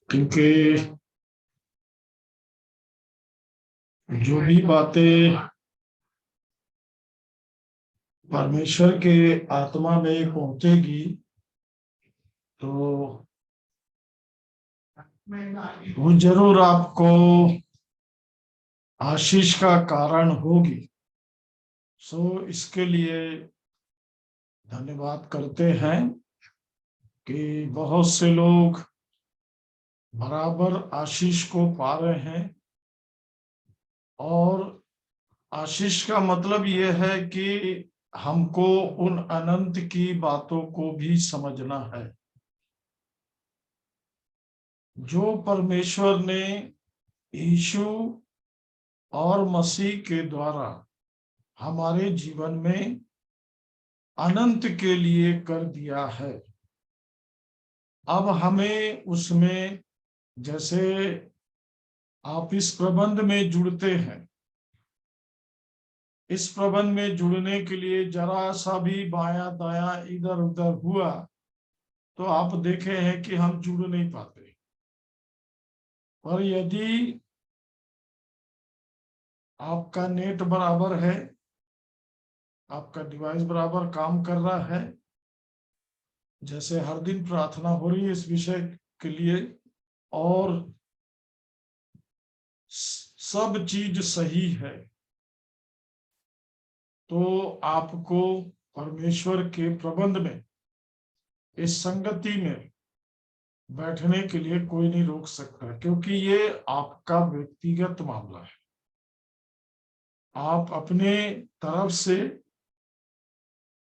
क्योंकि जो भी बातें परमेश्वर के आत्मा में पहुंचेगी तो वो जरूर आपको आशीष का कारण होगी। इसके लिए धन्यवाद करते हैं कि बहुत से लोग बराबर आशीष को पा रहे हैं। और आशीष का मतलब ये है कि हमको उन अनंत की बातों को भी समझना है जो परमेश्वर ने यीशु और मसीह के द्वारा हमारे जीवन में अनंत के लिए कर दिया है। अब हमें उसमें, जैसे आप इस प्रबंध में जुड़ते हैं, इस प्रबंध में जुड़ने के लिए जरा सा भी बायां दायां इधर उधर हुआ तो आप देखे हैं कि हम जुड़ नहीं पाते। पर यदि आपका नेट बराबर है, आपका डिवाइस बराबर काम कर रहा है, जैसे हर दिन प्रार्थना हो रही है इस विषय के लिए, और सब चीज सही है, तो आपको परमेश्वर के प्रबंध में, इस संगति में बैठने के लिए कोई नहीं रोक सकता, क्योंकि ये आपका व्यक्तिगत मामला है। आप अपने तरफ से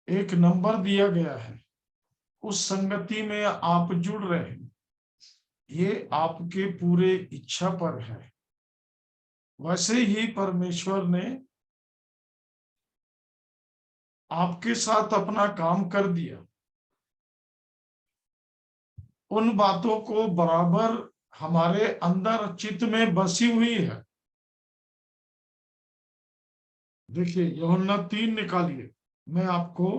एक नंबर दिया गया है, उस संगति में आप जुड़ रहे हैं, ये आपके पूरे इच्छा पर है। वैसे ही परमेश्वर ने आपके साथ अपना काम कर दिया। उन बातों को बराबर हमारे अंदर चित्त में बसी हुई है। देखिए यूहन्ना 3 निकालिए, मैं आपको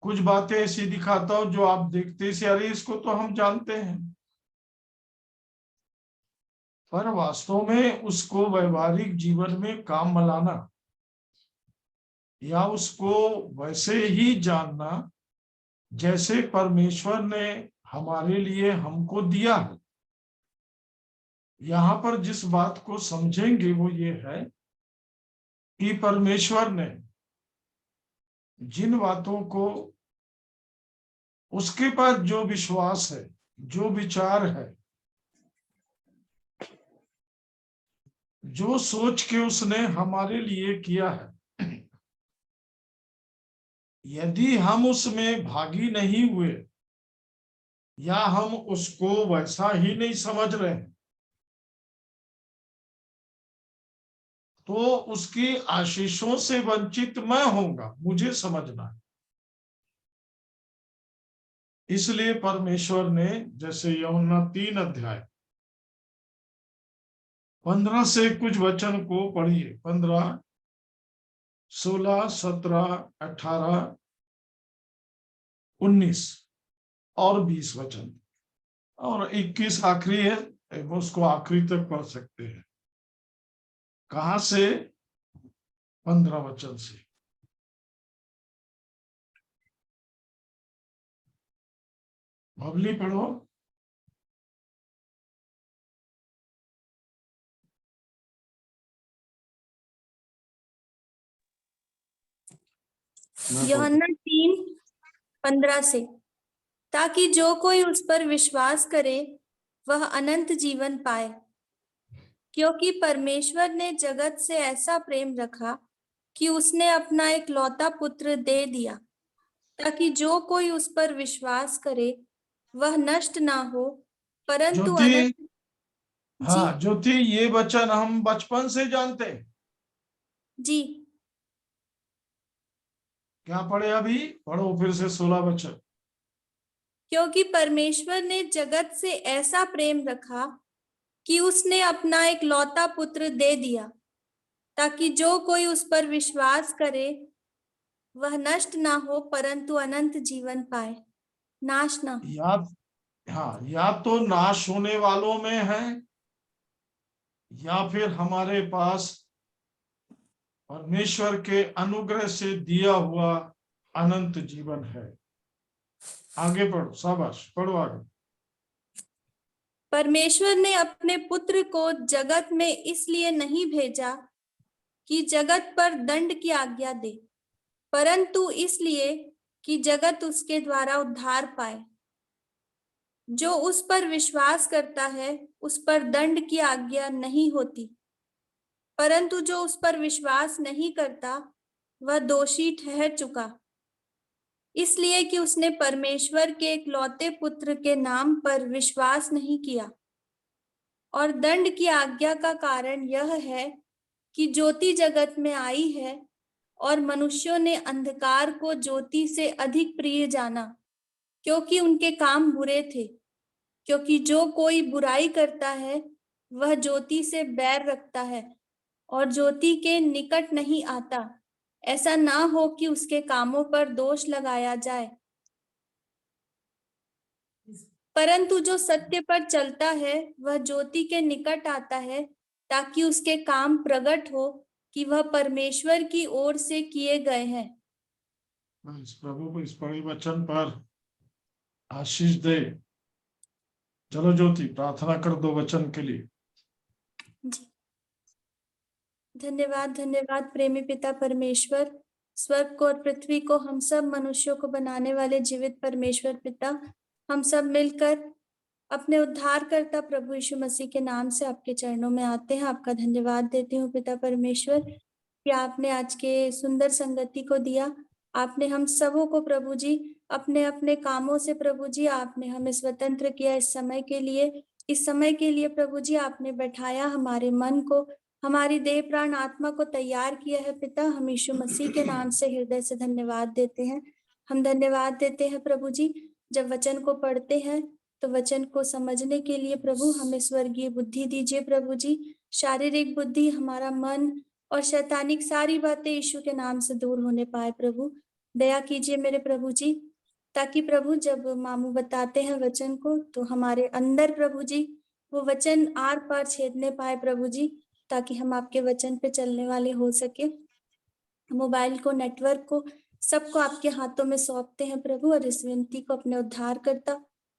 कुछ बातें ऐसी दिखाता हूं जो आप देखते से अरे इसको तो हम जानते हैं, पर वास्तव में उसको व्यवहारिक जीवन में काम में लाना या उसको वैसे ही जानना जैसे परमेश्वर ने हमारे लिए हमको दिया है। यहाँ पर जिस बात को समझेंगे वो ये है कि परमेश्वर ने जिन बातों को, उसके पास जो विश्वास है, जो विचार है, जो सोच के उसने हमारे लिए किया है, यदि हम उसमें भागी नहीं हुए या हम उसको वैसा ही नहीं समझ रहे हैं तो उसकी आशीषों से वंचित मैं होऊंगा, मुझे समझना है। इसलिए परमेश्वर ने, जैसे यूहन्ना 3 अध्याय 15 से कुछ वचन को पढ़िए, 15, 16, 17, 18, 19 और 20 वचन, और 21 आखिरी है, उसको आखिरी तक पढ़ सकते हैं। कहां से? 15 वचन से। बबली पढ़ो। यूहन्ना 3:15 से, ताकि जो कोई उस पर विश्वास करे वह अनंत जीवन पाए। क्योंकि परमेश्वर ने जगत से ऐसा प्रेम रखा कि उसने अपना एक लौता पुत्र दे दिया, ताकि जो कोई उस पर विश्वास करे वह नष्ट ना हो परंतु ज्योति, अनंत। हाँ ज्योति, ये वचन हम बचपन से जानते हैं। जी। क्या पढ़े अभी? पढ़ो फिर से 16 वचन। क्योंकि परमेश्वर ने जगत से ऐसा प्रेम रखा कि उसने अपना एक लौता पुत्र दे दिया, ताकि जो कोई उस पर विश्वास करे वह नष्ट ना हो परंतु अनंत जीवन पाए। नाश ना हो। हाँ, या तो नाश होने वालों में है या फिर हमारे पास परमेश्वर के अनुग्रह से दिया हुआ अनंत जीवन है। आगे पढ़ो, शाबाश, पढ़ो आगे। परमेश्वर ने अपने पुत्र को जगत में इसलिए नहीं भेजा कि जगत पर दंड की आज्ञा दे, परंतु इसलिए कि जगत उसके द्वारा उद्धार पाए। जो उस पर विश्वास करता है उस पर दंड की आज्ञा नहीं होती, परंतु जो उस पर विश्वास नहीं करता वह दोषी ठहर चुका, इसलिए कि उसने परमेश्वर के इकलौते पुत्र के नाम पर विश्वास नहीं किया। और दंड की आज्ञा का कारण यह है कि ज्योति जगत में आई है और मनुष्यों ने अंधकार को ज्योति से अधिक प्रिय जाना, क्योंकि उनके काम बुरे थे। क्योंकि जो कोई बुराई करता है वह ज्योति से बैर रखता है और ज्योति के निकट नहीं आता, ऐसा ना हो कि उसके कामों पर दोष लगाया जाए। परंतु जो सत्य पर चलता है वह ज्योति के निकट आता है, ताकि उसके काम प्रकट हो कि वह परमेश्वर की ओर से किए गए हैं। इस प्रभु को इस बड़े वचन पर आशीष दे। चलो ज्योति, प्रार्थना कर दो वचन के लिए। जी, धन्यवाद धन्यवाद प्रेमी पिता परमेश्वर, स्वर्ग को और पृथ्वी को हम सब मनुष्यों को बनाने वाले जीवित परमेश्वर पिता, हम सब मिलकर अपने उद्धारकर्ता प्रभु यीशु मसीह के नाम से आपके चरणों में आते हैं। आपका धन्यवाद देती हूँ पिता परमेश्वर कि आपने आज के सुंदर संगति को दिया। आपने हम सबों को प्रभु जी अपने अपने कामों से प्रभु जी आपने हमें स्वतंत्र किया इस समय के लिए प्रभु जी आपने बैठाया हमारे मन को, हमारी देह प्राण आत्मा को तैयार किया है पिता। हम यीशु मसीह के नाम से हृदय से धन्यवाद देते हैं। हम धन्यवाद देते हैं प्रभु जी, जब वचन को पढ़ते हैं तो वचन को समझने के लिए प्रभु हमें स्वर्गीय बुद्धि दीजिए प्रभु जी। शारीरिक बुद्धि, हमारा मन और शैतानिक सारी बातें यीशु के नाम से दूर होने पाए प्रभु। दया कीजिए मेरे प्रभु जी, ताकि प्रभु जब मामू बताते हैं वचन को तो हमारे अंदर प्रभु जी वो वचन आर पार छेदने पाए प्रभु जी, ताकि हम आपके वचन पे चलने वाले हो सके। मोबाइल को, नेटवर्क को, सबको आपके हाथों में सौंपते हैं प्रभु, और इस विनती को अपने उद्धार करता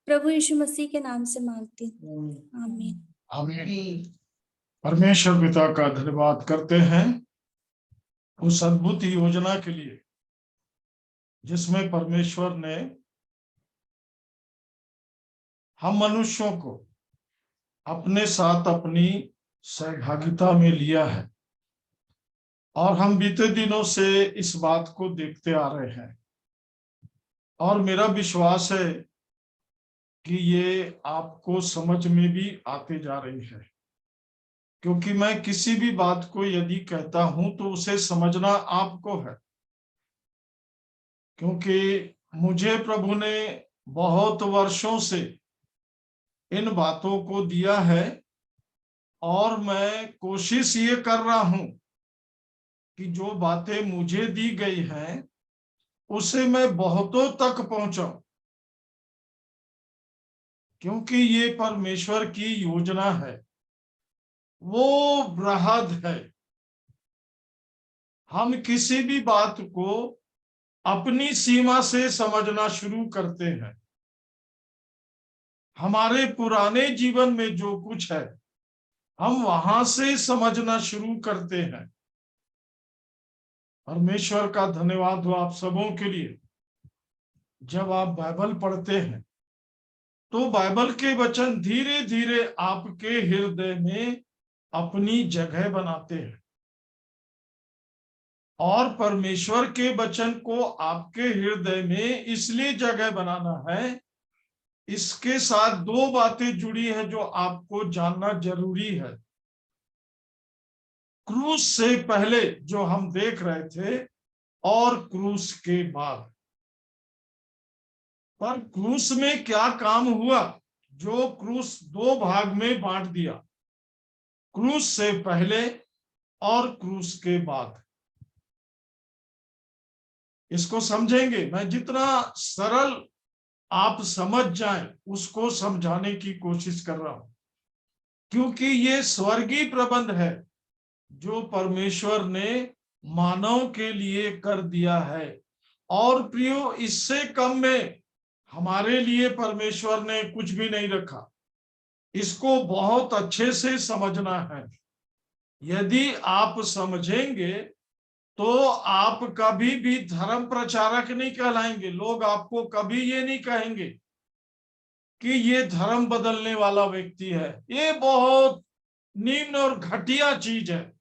प्रभु यीशु मसीह के नाम से मांगती हूँ, आमीन। आमीन। परमेश्वर पिता का धन्यवाद करते हैं उस अद्भुत योजना के लिए जिसमें परमेश्वर ने हम मनुष्यों को अपने साथ अपनी सहभागिता में लिया है। और हम बीते दिनों से इस बात को देखते आ रहे हैं, और मेरा विश्वास है कि ये आपको समझ में भी आते जा रही है, क्योंकि मैं किसी भी बात को यदि कहता हूं तो उसे समझना आपको है। क्योंकि मुझे प्रभु ने बहुत वर्षों से इन बातों को दिया है, और मैं कोशिश ये कर रहा हूं कि जो बातें मुझे दी गई हैं उसे मैं बहुतों तक पहुंचाऊं, क्योंकि ये परमेश्वर की योजना है, वो बृहद है। हम किसी भी बात को अपनी सीमा से समझना शुरू करते हैं। हमारे पुराने जीवन में जो कुछ है हम वहां से समझना शुरू करते हैं। परमेश्वर का धन्यवाद हो आप सबों के लिए। जब आप बाइबल पढ़ते हैं तो बाइबल के वचन धीरे धीरे आपके हृदय में अपनी जगह बनाते हैं, और परमेश्वर के वचन को आपके हृदय में इसलिए जगह बनाना है, इसके साथ दो बातें जुड़ी हैं जो आपको जानना जरूरी है। क्रूस से पहले जो हम देख रहे थे और क्रूस के बाद। पर क्रूस में क्या काम हुआ जो क्रूस दो भाग में बांट दिया, क्रूस से पहले और क्रूस के बाद। इसको समझेंगे। मैं जितना सरल आप समझ जाएं, उसको समझाने की कोशिश कर रहा हूं, क्योंकि ये स्वर्गीय प्रबंध है जो परमेश्वर ने मानव के लिए कर दिया है। और प्रियो, इससे कम में हमारे लिए परमेश्वर ने कुछ भी नहीं रखा। इसको बहुत अच्छे से समझना है। यदि आप समझेंगे तो आप कभी भी धर्म प्रचारक नहीं कहलाएंगे। लोग आपको कभी ये नहीं कहेंगे कि ये धर्म बदलने वाला व्यक्ति है। ये बहुत निम्न और घटिया चीज है,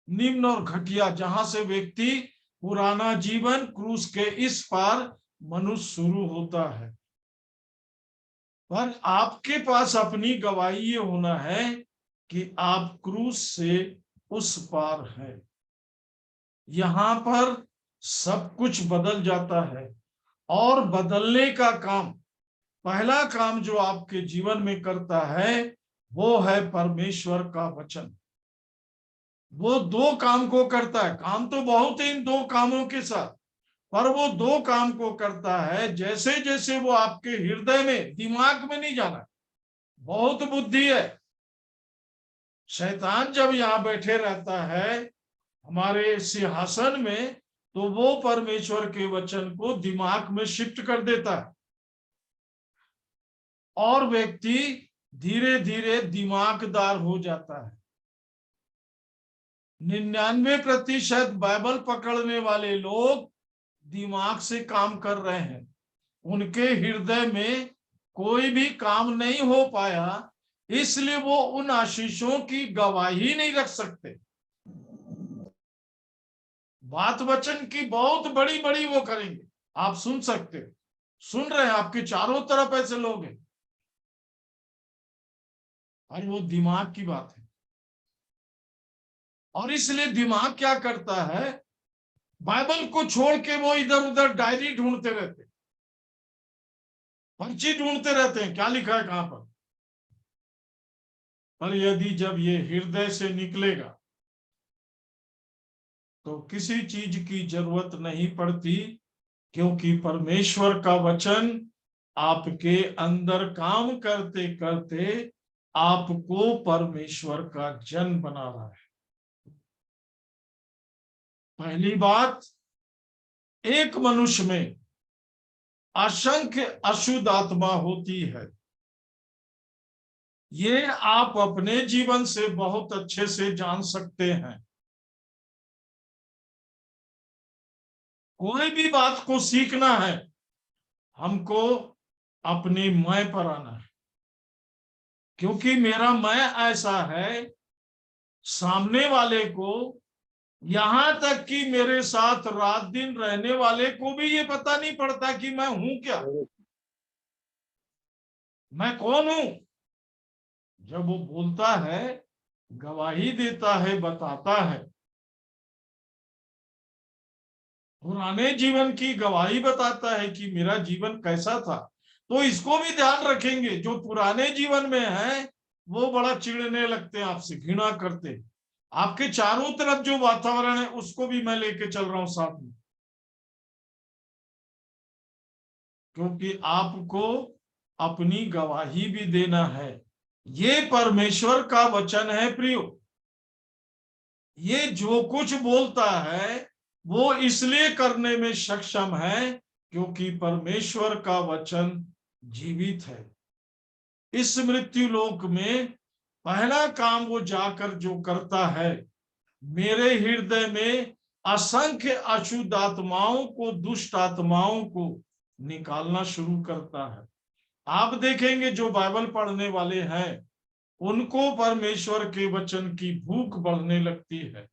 निम्न और घटिया, जहां से व्यक्ति पुराना जीवन क्रूस के इस पार मनुष्य शुरू होता है। पर आपके पास अपनी गवाही ये होना है कि आप क्रूस से उस पार है। यहां पर सब कुछ बदल जाता है। और बदलने का काम, पहला काम जो आपके जीवन में करता है वो है परमेश्वर का वचन। वो दो काम को करता है। काम तो बहुत है इन दो कामों के साथ, पर वो दो काम को करता है। जैसे जैसे वो आपके हृदय में, दिमाग में नहीं जाना, बहुत बुद्धि है। शैतान जब यहाँ बैठे रहता है हमारे सिंहासन में, तो वो परमेश्वर के वचन को दिमाग में शिफ्ट कर देता है और व्यक्ति धीरे धीरे दिमागदार हो जाता है। 99% बाइबल पकड़ने वाले लोग दिमाग से काम कर रहे हैं। उनके हृदय में कोई भी काम नहीं हो पाया, इसलिए वो उन आशीषों की गवाही नहीं रख सकते। बात वचन की बहुत बड़ी बड़ी वो करेंगे, आप सुन सकते हो, सुन रहे हैं, आपके चारों तरफ ऐसे लोग हैं। और वो दिमाग की बात है। और इसलिए दिमाग क्या करता है, बाइबल को छोड़ के वो इधर उधर डायरी ढूंढते रहते, पर्ची ढूंढते रहते हैं, क्या लिखा है कहां पर। पर यदि जब ये हृदय से निकलेगा तो किसी चीज की जरूरत नहीं पड़ती, क्योंकि परमेश्वर का वचन आपके अंदर काम करते करते आपको परमेश्वर का जन बना रहा है। पहली बात, एक मनुष्य में असंख्य अशुद्ध आत्मा होती है। ये आप अपने जीवन से बहुत अच्छे से जान सकते हैं। कोई भी बात को सीखना है, हमको अपनी मैं पर आना है, क्योंकि मेरा मैं ऐसा है, सामने वाले को, यहां तक कि मेरे साथ रात दिन रहने वाले को भी ये पता नहीं पड़ता कि मैं हूं क्या, मैं कौन हूं। जब वो बोलता है, गवाही देता है, बताता है, पुराने जीवन की गवाही बताता है कि मेरा जीवन कैसा था, तो इसको भी ध्यान रखेंगे। जो पुराने जीवन में है वो बड़ा चिढ़ने लगते हैं, आपसे घृणा करते हैं। आपके चारों तरफ जो वातावरण है उसको भी मैं लेके चल रहा हूं साथ में, क्योंकि आपको अपनी गवाही भी देना है। ये परमेश्वर का वचन है प्रियो। ये जो कुछ बोलता है वो इसलिए करने में सक्षम है क्योंकि परमेश्वर का वचन जीवित है। इस मृत्यु लोक में पहला काम वो जाकर जो करता है, मेरे हृदय में असंख्य अशुद्ध आत्माओं को, दुष्ट आत्माओं को निकालना शुरू करता है। आप देखेंगे जो बाइबल पढ़ने वाले हैं उनको परमेश्वर के वचन की भूख बढ़ने लगती है।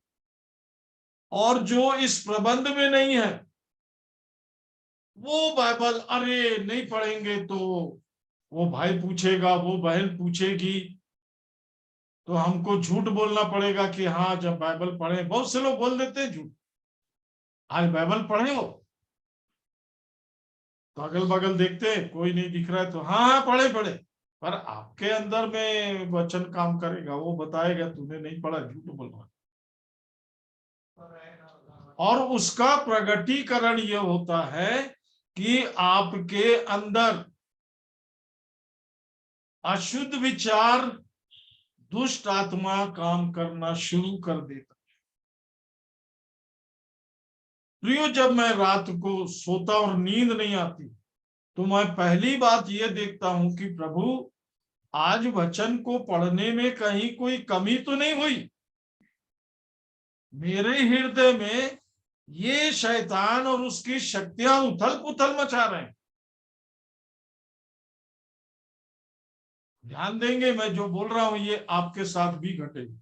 और जो इस प्रबंध में नहीं है वो बाइबल अरे नहीं पढ़ेंगे तो वो भाई पूछेगा, वो बहन पूछेगी, तो हमको झूठ बोलना पड़ेगा कि हाँ जब बाइबल पढ़े। बहुत से लोग बोल देते हैं झूठ, आज बाइबल पढ़े हो, तो अगल बगल देखते कोई नहीं दिख रहा है तो हाँ हाँ पढ़े पढ़े, पर आपके अंदर में वचन काम करेगा, वो बताएगा तूने नहीं पढ़ा, झूठ बोल रहा। और उसका प्रगटीकरण ये होता है कि आपके अंदर अशुद्ध विचार, दुष्ट आत्मा काम करना शुरू कर देता। प्रियो, जब मैं रात को सोता और नींद नहीं आती तो मैं पहली बात यह देखता हूं कि प्रभु, आज वचन को पढ़ने में कहीं कोई कमी तो नहीं हुई। मेरे हृदय में ये शैतान और उसकी शक्तियां उथल पुथल मचा रहे हैं। ध्यान देंगे, मैं जो बोल रहा हूं ये आपके साथ भी घटेगा,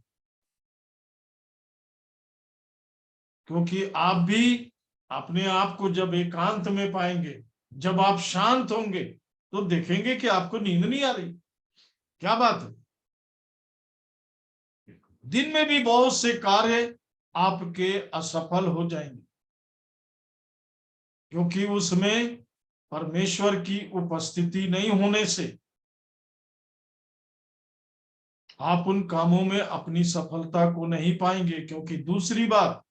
क्योंकि आप भी अपने आप को जब एकांत में पाएंगे, जब आप शांत होंगे, तो देखेंगे कि आपको नींद नहीं आ रही। क्या बात है। दिन में भी बहुत से कार्य आपके असफल हो जाएंगे, क्योंकि उसमें परमेश्वर की उपस्थिति नहीं होने से आप उन कामों में अपनी सफलता को नहीं पाएंगे। क्योंकि दूसरी बात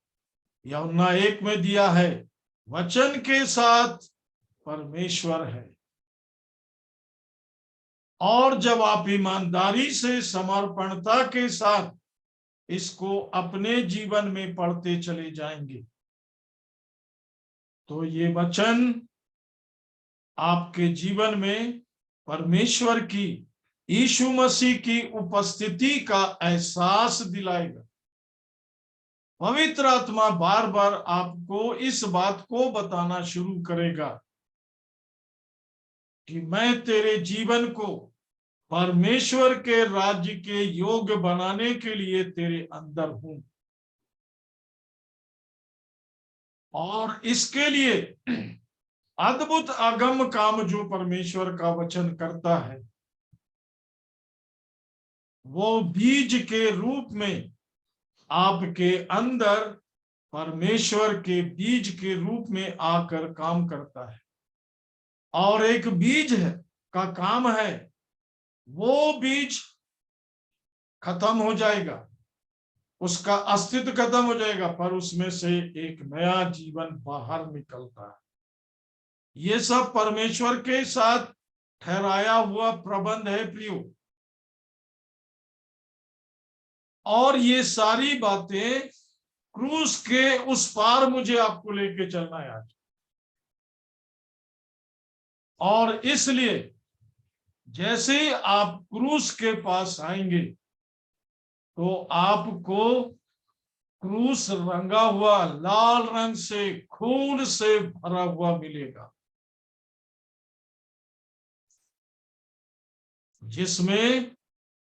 यूहन्ना 1 में दिया है, वचन के साथ परमेश्वर है। और जब आप ईमानदारी से, समर्पणता के साथ इसको अपने जीवन में पढ़ते चले जाएंगे, तो ये वचन आपके जीवन में परमेश्वर की, यीशु मसीह की उपस्थिति का एहसास दिलाएगा। पवित्र आत्मा बार बार आपको इस बात को बताना शुरू करेगा कि मैं तेरे जीवन को परमेश्वर के राज्य के योग्य बनाने के लिए तेरे अंदर हूं, और इसके लिए अद्भुत अगम काम जो परमेश्वर का वचन करता है, वो बीज के रूप में आपके अंदर परमेश्वर के बीज के रूप में आकर काम करता है। और एक बीज है का काम है, वो बीज खत्म हो जाएगा, उसका अस्तित्व खत्म हो जाएगा, पर उसमें से एक नया जीवन बाहर निकलता है। ये सब परमेश्वर के साथ ठहराया हुआ प्रबंध है प्रियो। और ये सारी बातें क्रूस के उस पार मुझे आपको लेके चलना है आज। और इसलिए जैसे ही आप क्रूस के पास आएंगे तो आपको क्रूस रंगा हुआ, लाल रंग से, खून से भरा हुआ मिलेगा, जिसमें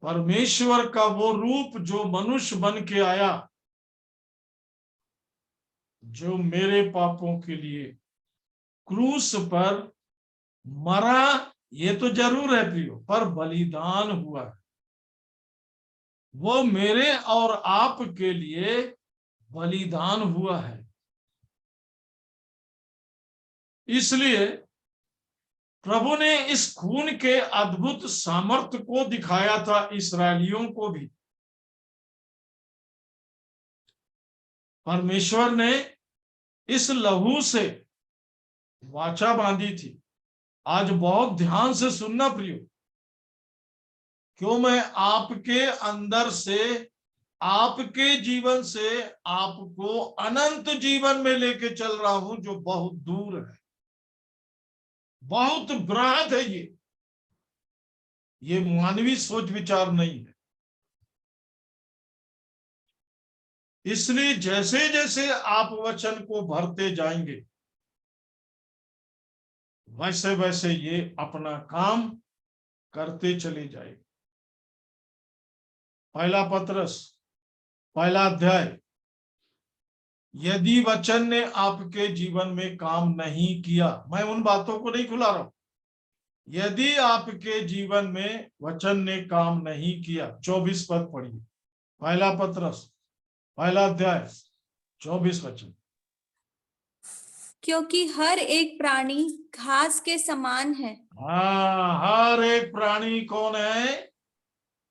परमेश्वर का वो रूप जो मनुष्य बन के आया, जो मेरे पापों के लिए क्रूस पर मरा, ये तो जरूर है प्रियो, पर बलिदान हुआ है। वो मेरे और आपके लिए बलिदान हुआ है। इसलिए प्रभु ने इस खून के अद्भुत सामर्थ्य को दिखाया था इस्राएलियों को भी। परमेश्वर ने इस लहू से वाचा बांधी थी। आज बहुत ध्यान से सुनना प्रियो, क्यों मैं आपके अंदर से, आपके जीवन से आपको अनंत जीवन में लेके चल रहा हूं, जो बहुत दूर है, बहुत बृहद है। ये मानवीय सोच विचार नहीं है। इसलिए जैसे जैसे आप वचन को भरते जाएंगे, वैसे वैसे ये अपना काम करते चले जाएंगे। पहला पत्रस, पहला अध्याय, यदि वचन ने आपके जीवन में काम नहीं किया, मैं उन बातों को नहीं खुला रहा हूं, यदि आपके जीवन में वचन ने काम नहीं किया, 24 पद पढ़िए, पहला पत्रस, पहला अध्याय, 24 वचन। क्योंकि हर एक प्राणी घास के समान है। हाँ, हर एक प्राणी कौन है?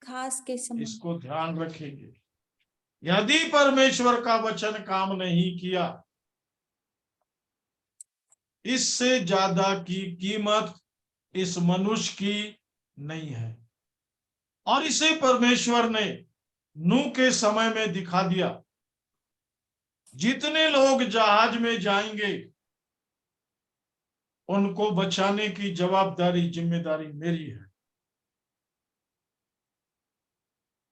घास के समान। इसको ध्यान रखेंगे। यदि परमेश्वर का वचन काम नहीं किया, इससे ज्यादा की कीमत इस मनुष्य की नहीं है। और इसे परमेश्वर ने नूह के समय में दिखा दिया। जितने लोग जहाज में जाएंगे उनको बचाने की जवाबदारी, जिम्मेदारी मेरी है।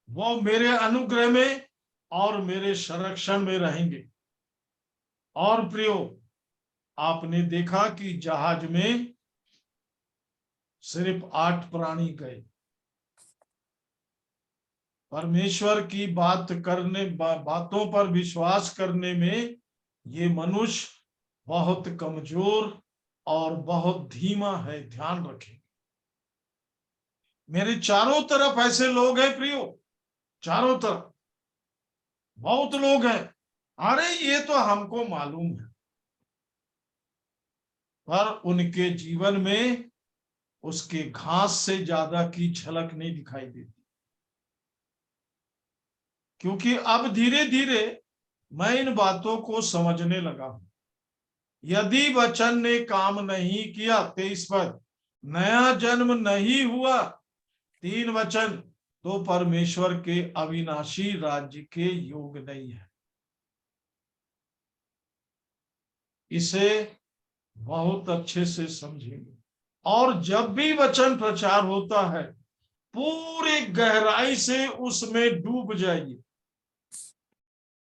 वो मेरे अनुग्रह में और मेरे संरक्षण में रहेंगे। और प्रियो, आपने देखा कि जहाज में सिर्फ 8 प्राणी गए। परमेश्वर की बातों पर विश्वास करने में ये मनुष्य बहुत कमजोर और बहुत धीमा है, ध्यान रखें। मेरे चारों तरफ ऐसे लोग हैं प्रियो, चारों तरफ बहुत लोग हैं। अरे ये तो हमको मालूम है, पर उनके जीवन में उसके घास से ज्यादा की झलक नहीं दिखाई देती। क्योंकि अब धीरे धीरे मैं इन बातों को समझने लगा हूं। यदि वचन ने काम नहीं किया, 23 पद, नया जन्म नहीं हुआ, 3 वचन, तो परमेश्वर के अविनाशी राज्य के योग नहीं है। इसे बहुत अच्छे से समझेंगे। और जब भी वचन प्रचार होता है, पूरी गहराई से उसमें डूब जाइए।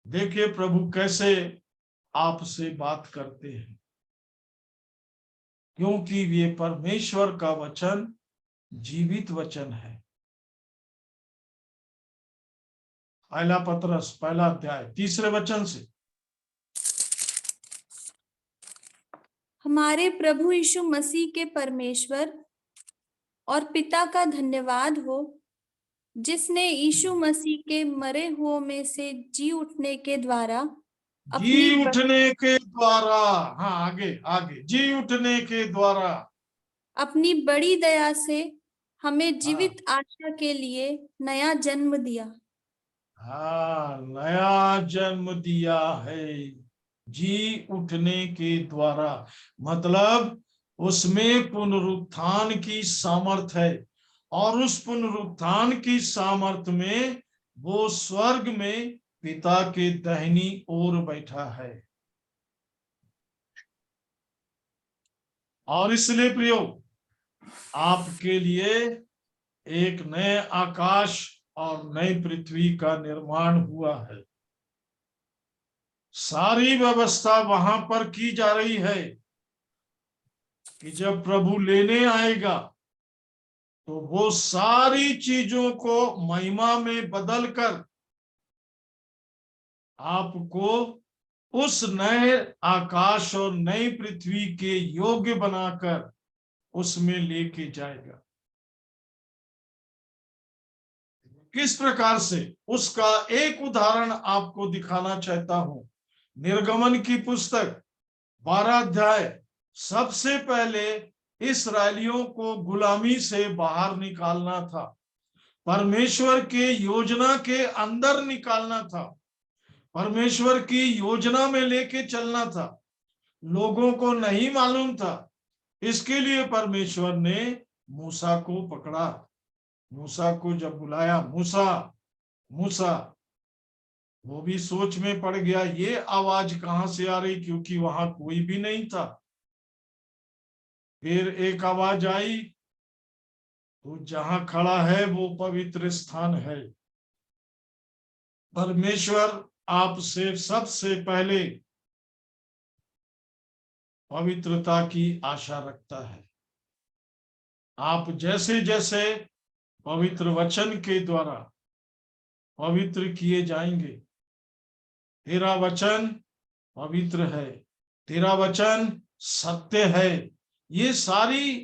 देखिए प्रभु कैसे आपसे बात करते हैं, क्योंकि ये परमेश्वर का वचन जीवित वचन है। पहला पत्रस, पहला अध्याय, 3 वचन से। हमारे प्रभु यीशु मसीह के परमेश्वर और पिता का धन्यवाद हो, जिसने यीशु मसीह के मरे हुओं में से जी उठने के द्वारा जी उठने के द्वारा, हाँ आगे आगे, जी उठने के द्वारा अपनी बड़ी दया से हमें हाँ जीवित आशा के लिए नया जन्म दिया। हाँ, नया जन्म दिया है जी उठने के द्वारा। मतलब उसमें पुनरुत्थान की सामर्थ है, और उस पुनरुत्थान की सामर्थ में वो स्वर्ग में पिता के दाहिनी ओर बैठा है। और इसलिए प्रियो, आपके लिए एक नए आकाश और नई पृथ्वी का निर्माण हुआ है। सारी व्यवस्था वहां पर की जा रही है कि जब प्रभु लेने आएगा तो वो सारी चीजों को महिमा में बदलकर आपको उस नए आकाश और नई पृथ्वी के योग्य बनाकर उसमें लेके जाएगा। किस प्रकार से, उसका एक उदाहरण आपको दिखाना चाहता हूं। निर्गमन की पुस्तक 12 अध्याय। सबसे पहले इस्राएलियों को गुलामी से बाहर निकालना था, परमेश्वर के योजना के अंदर निकालना था, परमेश्वर की योजना में लेके चलना था। लोगों को नहीं मालूम था, इसके लिए परमेश्वर ने मूसा को पकड़ा। मूसा को जब बुलाया, मूसा मूसा, वो भी सोच में पड़ गया, ये आवाज कहां से आ रही, क्योंकि वहां कोई भी नहीं था। फिर एक आवाज आई, तो जहां खड़ा है वो पवित्र स्थान है। परमेश्वर आपसे सबसे पहले पवित्रता की आशा रखता है। आप जैसे जैसे पवित्र वचन के द्वारा पवित्र किए जाएंगे, तेरा वचन पवित्र है, तेरा वचन सत्य है, ये सारी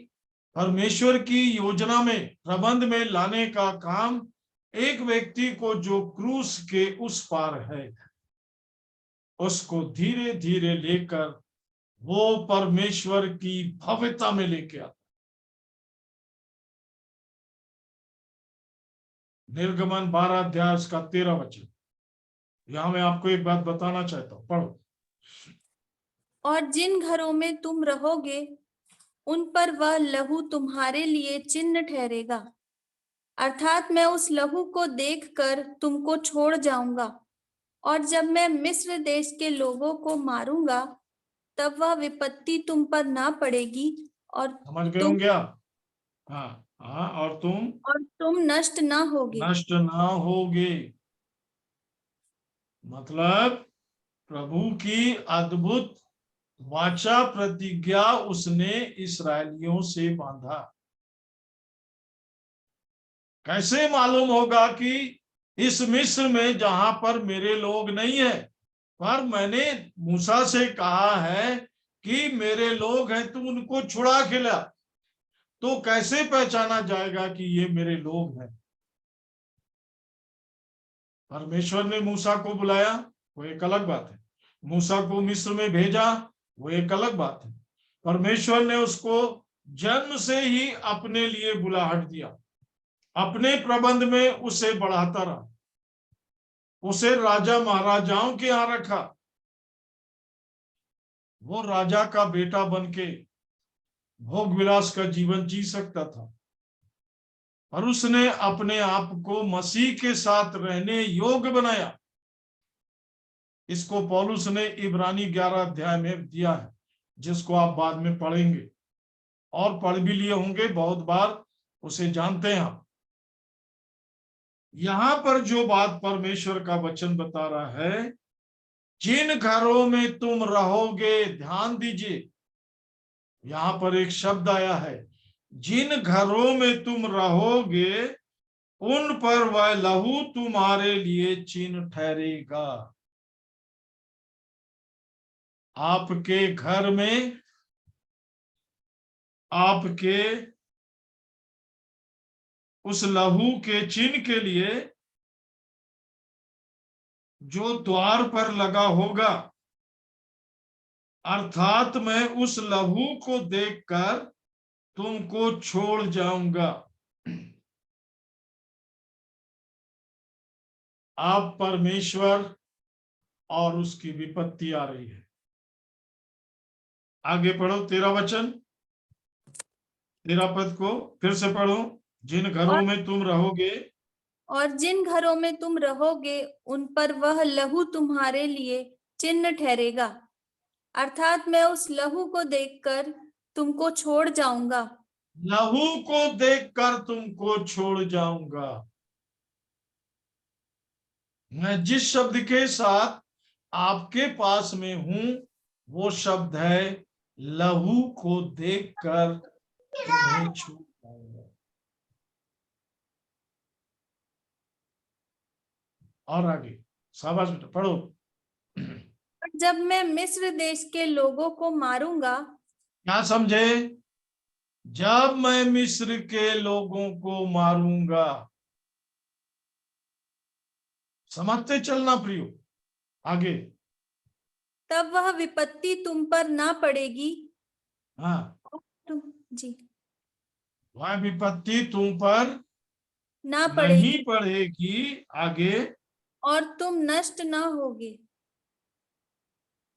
परमेश्वर की योजना में, प्रबंध में लाने का काम एक व्यक्ति को जो क्रूस के उस पार है, उसको धीरे धीरे लेकर वो परमेश्वर की भव्यता में लेके आता। निर्गमन 12 अध्याय का 13 वचन। यहां मैं आपको एक बात बताना चाहता हूं, पढ़ो। और जिन घरों में तुम रहोगे उन पर वह लहू तुम्हारे लिए चिन्ह ठहरेगा, अर्थात मैं उस लहू को देखकर तुमको छोड़ जाऊंगा, और जब मैं मिस्र देश के लोगों को मारूंगा तब वह विपत्ति तुम पर ना पड़ेगी और समझ गए तुम होंगे आप? हाँ हाँ, और तुम नष्ट ना होगे। नष्ट ना होगे। मतलब प्रभु की अद्भुत वाचा प्रतिज्ञा उसने इस्राएलियों से बांधा। कैसे मालूम होगा कि इस मिस्र में जहां पर मेरे लोग नहीं है, पर मैंने मूसा से कहा है कि मेरे लोग हैं, तुम उनको छुड़ा के ला, तो कैसे पहचाना जाएगा कि ये मेरे लोग हैं? परमेश्वर ने मूसा को बुलाया, वो एक अलग बात है। मूसा को मिस्र में भेजा, वो एक अलग बात है। परमेश्वर ने उसको जन्म से ही अपने लिए बुलाहट दिया, अपने प्रबंध में उसे बढ़ाता रहा, उसे राजा महाराजाओं के यहां रखा। वो राजा का बेटा बनके भोग विलास का जीवन जी सकता था, और उसने अपने आप को मसीह के साथ रहने योग्य बनाया। इसको पौलुस ने इब्रानी 11 अध्याय में दिया है, जिसको आप बाद में पढ़ेंगे और पढ़ भी लिए होंगे बहुत बार, उसे जानते हैं आप। यहां पर जो बात परमेश्वर का वचन बता रहा है, जिन घरों में तुम रहोगे, ध्यान दीजिए, यहां पर एक शब्द आया है, जिन घरों में तुम रहोगे उन पर वह लहू तुम्हारे लिए चिन्ह ठहरेगा। आपके घर में आपके उस लहू के चिन्ह के लिए जो द्वार पर लगा होगा, अर्थात मैं उस लहू को देखकर तुमको छोड़ जाऊंगा। आप परमेश्वर और उसकी विपत्ति आ रही है। आगे पढ़ो 13 वचन, 13 पद को फिर से पढ़ो। जिन घरों में तुम रहोगे, और जिन घरों में तुम रहोगे उन पर वह लहू तुम्हारे लिए चिन्ह ठहरेगा, अर्थात मैं उस लहू को देखकर तुमको छोड़ जाऊंगा। लहू को देखकर तुमको छोड़ जाऊंगा। मैं जिस शब्द के साथ आपके पास में हूं वो शब्द है लहू को देखकर तुम्हें छोड़ जाऊंगा। और आगे शाबाश बेटा पढ़ो। जब मैं मिस्र देश के लोगों को मारूंगा, क्या समझे? जब मैं मिस्र के लोगों को मारूंगा। समझते चलना प्रियो। आगे, तब वह विपत्ति तुम पर ना पड़ेगी। हाँ, तुम जी वह विपत्ति तुम पर ना नहीं पड़ेगी पड़ेगी। आगे, और तुम नष्ट ना होगे।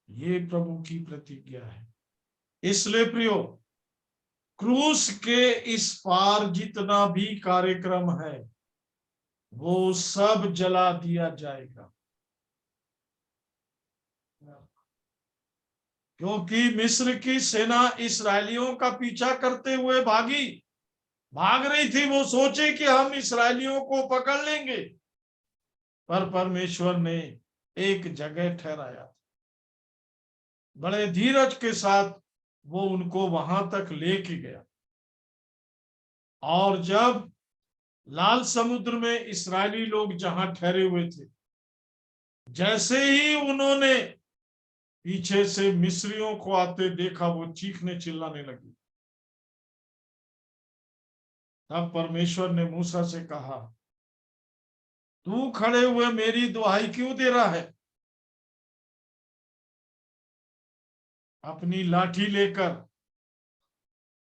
ये प्रभु की प्रतिज्ञा है। इसलिए प्रियो, क्रूस के इस पार जितना भी कार्यक्रम है वो सब जला दिया जाएगा, क्योंकि मिस्र की सेना इस्राएलियों का पीछा करते हुए भाग रही थी। वो सोचे कि हम इस्राएलियों को पकड़ लेंगे, पर परमेश्वर ने एक जगह ठहराया, बड़े धीरज के साथ वो उनको वहां तक लेके गया। और जब लाल समुद्र में इस्राएली लोग जहां ठहरे हुए थे, जैसे ही उन्होंने पीछे से मिस्रियों को आते देखा, वो चीखने चिल्लाने लगे। तब परमेश्वर ने मूसा से कहा, तू खड़े हुए मेरी दुहाई क्यों दे रहा है? अपनी लाठी लेकर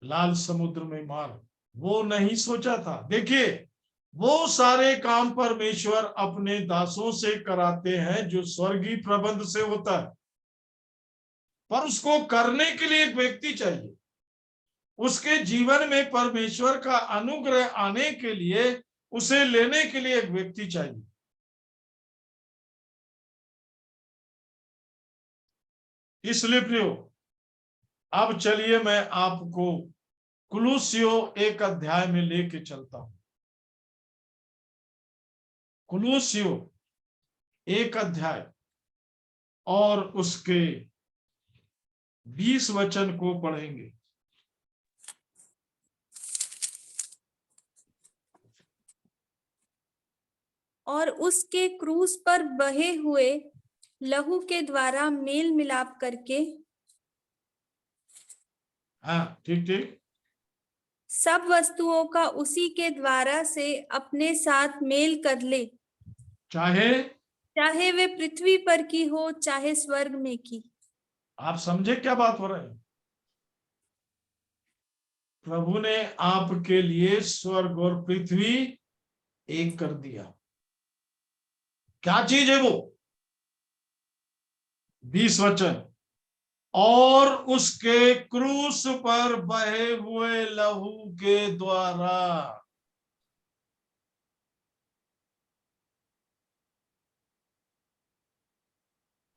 लाल समुद्र में मार। वो नहीं सोचा था। देखिए, वो सारे काम परमेश्वर अपने दासों से कराते हैं जो स्वर्गीय प्रबंध से होता है। पर उसको करने के लिए एक व्यक्ति चाहिए। उसके जीवन में परमेश्वर का अनुग्रह आने के लिए, उसे लेने के लिए एक व्यक्ति चाहिए। इसलिए प्रियो, अब चलिए मैं आपको कुलुस्सियों 1 अध्याय में लेके चलता हूं। कुलुस्सियों 1 अध्याय और उसके 20 वचन को पढ़ेंगे। और उसके क्रूस पर बहे हुए लहू के द्वारा मेल मिलाप करके हाँ, ठीक ठीक। सब वस्तुओं का उसी के द्वारा से अपने साथ मेल कर ले, चाहे वे पृथ्वी पर की हो चाहे स्वर्ग में की। आप समझे क्या बात हो रहा है? प्रभु ने आपके लिए स्वर्ग और पृथ्वी एक कर दिया। क्या चीज है वो? 20 वचन, और उसके क्रूस पर बहे हुए लहू के द्वारा।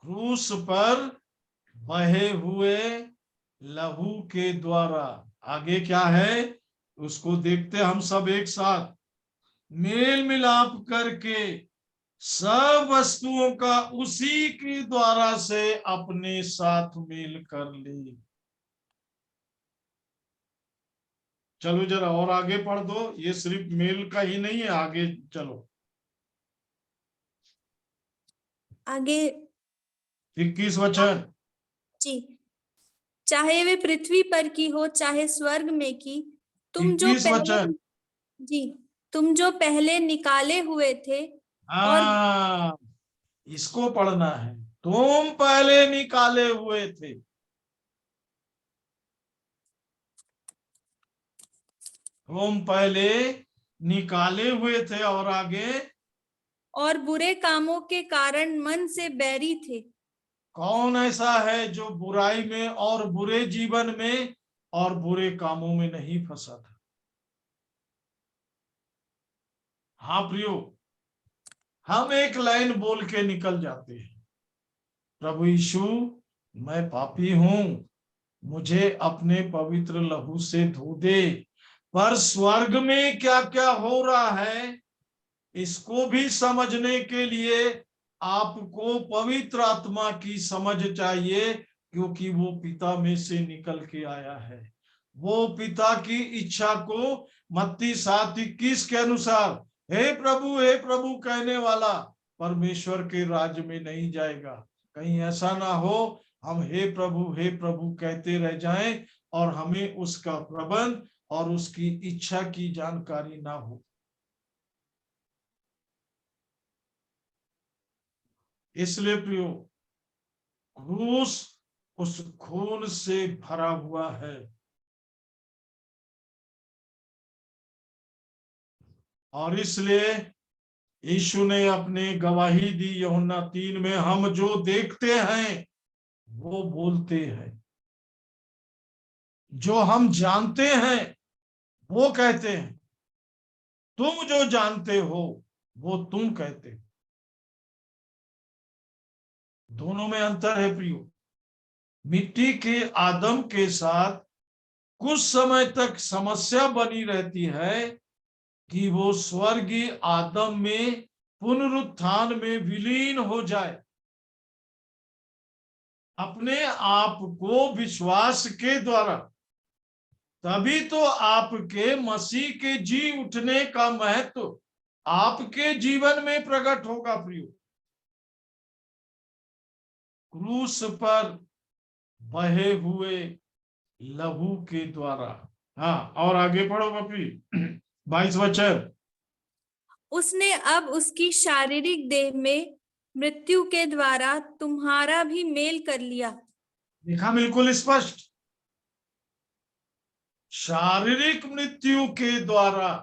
क्रूस पर बहे हुए लहू के द्वारा। आगे क्या है उसको देखते हम सब एक साथ। मेल मिलाप करके सब वस्तुओं का उसी के द्वारा से अपने साथ मेल कर ली। चलो जरा और आगे पढ़ दो, ये सिर्फ मेल का ही नहीं है, आगे चलो। आगे 21 वचन। जी, चाहे वे पृथ्वी पर की हो चाहे स्वर्ग में की, तुम जो 21 पहले वचन। जी तुम जो पहले निकाले हुए थे और हाँ, इसको पढ़ना है। तुम पहले निकाले हुए थे। तुम पहले निकाले हुए थे, और आगे और बुरे कामों के कारण मन से बैरी थे। कौन ऐसा है जो बुराई में और बुरे जीवन में और बुरे कामों में नहीं फंसा था? हाँ प्रियो, हम एक लाइन बोल के निकल जाते हैं, प्रभु यीशु मैं पापी हूं, मुझे अपने पवित्र लहू से धो दे। पर स्वर्ग में क्या क्या हो रहा है इसको भी समझने के लिए आपको पवित्र आत्मा की समझ चाहिए, क्योंकि वो पिता में से निकल के आया है। वो पिता की इच्छा को मत्ती 7:21 के अनुसार हे प्रभु कहने वाला परमेश्वर के राज्य में नहीं जाएगा। कहीं ऐसा ना हो हम हे प्रभु कहते रह जाएं और हमें उसका प्रबंध और उसकी इच्छा की जानकारी ना हो। इसलिए प्रियो, क्रूस उस खून से भरा हुआ है, और इसलिए यीशु ने अपनी गवाही दी यूहन्ना 3 में, हम जो देखते हैं वो बोलते हैं, जो हम जानते हैं वो कहते हैं, तुम जो जानते हो वो तुम कहते हो। दोनों में अंतर है प्रियो। मिट्टी के आदम के साथ कुछ समय तक समस्या बनी रहती है कि वो स्वर्गीय आदम में पुनरुत्थान में विलीन हो जाए, अपने आप को विश्वास के द्वारा। तभी तो आपके मसीह के जी उठने का महत्व आपके जीवन में प्रकट होगा प्रियो। क्रूस पर बहे हुए लहू के द्वारा। हाँ, और आगे पढ़ो पपी 22 वचन। उसने अब उसकी शारीरिक देह में मृत्यु के द्वारा तुम्हारा भी मेल कर लिया। देखा बिल्कुल स्पष्ट, शारीरिक मृत्यु के द्वारा।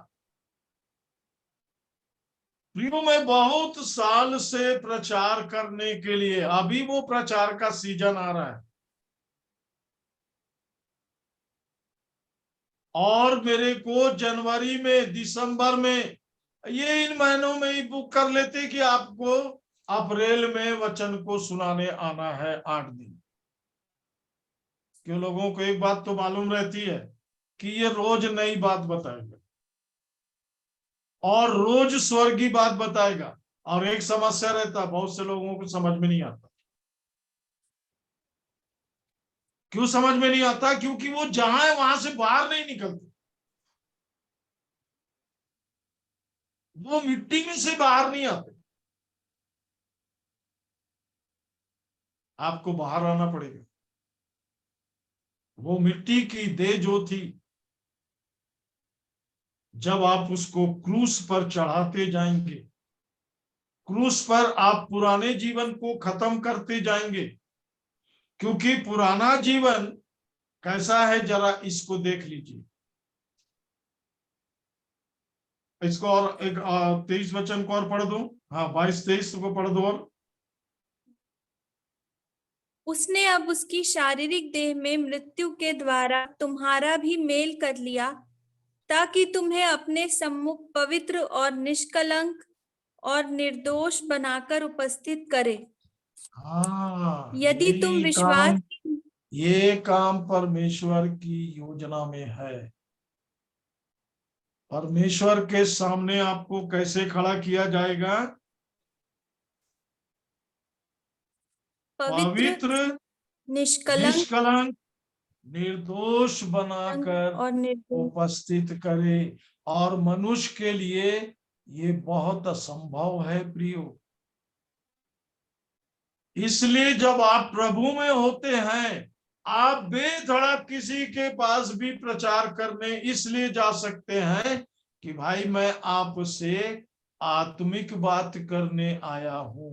प्रियो, मैं बहुत साल से प्रचार करने के लिए, अभी वो प्रचार का सीजन आ रहा है, और मेरे को जनवरी में, दिसंबर में, ये इन महीनों में ही बुक कर लेते कि आपको अप्रैल में वचन को सुनाने आना है 8 दिन। क्यों लोगों को एक बात तो मालूम रहती है कि ये रोज नई बात बताएगा और रोज स्वर्गीय बात बताएगा। और एक समस्या रहता, बहुत से लोगों को समझ में नहीं आता। क्यों समझ में नहीं आता? क्योंकि वो जहां है वहां से बाहर नहीं निकलते, वो मिट्टी में से बाहर नहीं आते। आपको बाहर आना पड़ेगा। वो मिट्टी की देह जो थी, जब आप उसको क्रूस पर चढ़ाते जाएंगे, क्रूस पर आप पुराने जीवन को खत्म करते जाएंगे। क्योंकि पुराना जीवन कैसा है, जरा इसको देख लीजिए। इसको और एक 23 वचन को और पढ़ दो। हाँ, 22-23 को पढ़ दो। और उसने अब उसकी शारीरिक देह में मृत्यु के द्वारा तुम्हारा भी मेल कर लिया, ताकि तुम्हें अपने सम्मुख पवित्र और निष्कलंक और निर्दोष बनाकर उपस्थित करे। हाँ, यदि तुम विश्वास ये काम परमेश्वर की योजना में है। परमेश्वर के सामने आपको कैसे खड़ा किया जाएगा? पवित्र, निष्कलंक निष्कलंक, निर्दोष बनाकर और निर्दोष। उपस्थित करे। और मनुष्य के लिए ये बहुत असंभव है प्रियो। इसलिए जब आप प्रभु में होते हैं, आप बेधड़क किसी के पास भी प्रचार करने इसलिए जा सकते हैं कि भाई मैं आपसे आत्मिक बात करने आया हूं।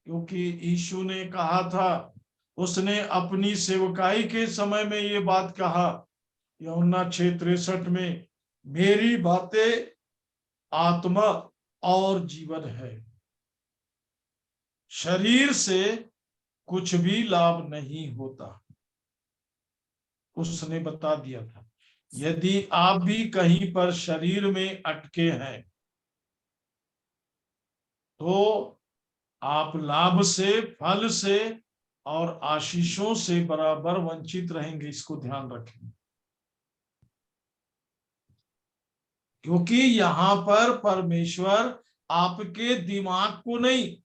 क्योंकि यीशु ने कहा था, उसने अपनी सेवकाई के समय में ये बात कहा, यूहन्ना 6:63 में, मेरी बातें आत्मा और जीवन है, शरीर से कुछ भी लाभ नहीं होता। उसने बता दिया था, यदि आप भी कहीं पर शरीर में अटके हैं तो आप लाभ से, फल से और आशीषों से बराबर वंचित रहेंगे। इसको ध्यान रखें। क्योंकि यहां पर परमेश्वर आपके दिमाग को नहीं,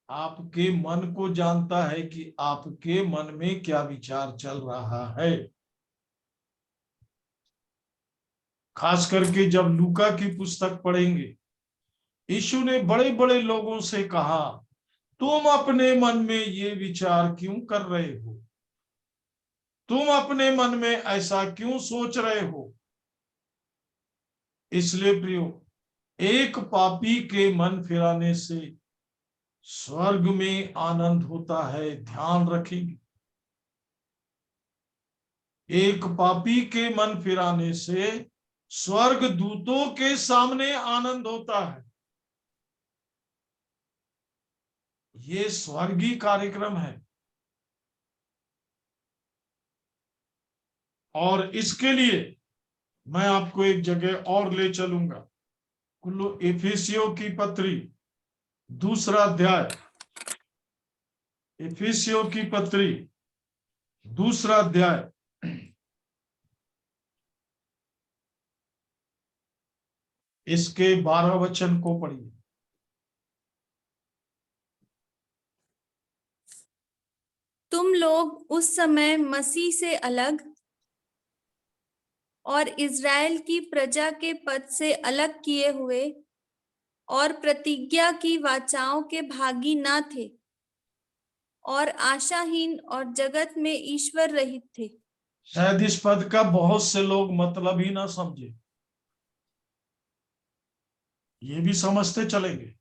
आपके मन को जानता है कि आपके मन में क्या विचार चल रहा है। खास करके जब लूका की पुस्तक पढ़ेंगे, यीशु ने बड़े बड़े लोगों से कहा, तुम अपने मन में ये विचार क्यों कर रहे हो? तुम अपने मन में ऐसा क्यों सोच रहे हो? इसलिए प्रियो, एक पापी के मन फिराने से स्वर्ग में आनंद होता है, ध्यान रखेंगे। एक पापी के मन फिराने से स्वर्ग दूतों के सामने आनंद होता है। ये स्वर्गीय कार्यक्रम है। और इसके लिए मैं आपको एक जगह और ले चलूंगा। कुल्लू इफिसियों की पत्री, 2 अध्याय। इफिसियों की पत्री, 2 अध्याय, इसके 12 वचन को पढ़िए। तुम लोग उस समय मसीह से अलग और इज़राइल की प्रजा के पद से अलग किए हुए और प्रतिज्ञा की वाचाओं के भागी न थे, और आशाहीन और जगत में ईश्वर रहित थे। शायद इस पद का बहुत से लोग मतलब ही ना समझे, ये भी समझते चलेंगे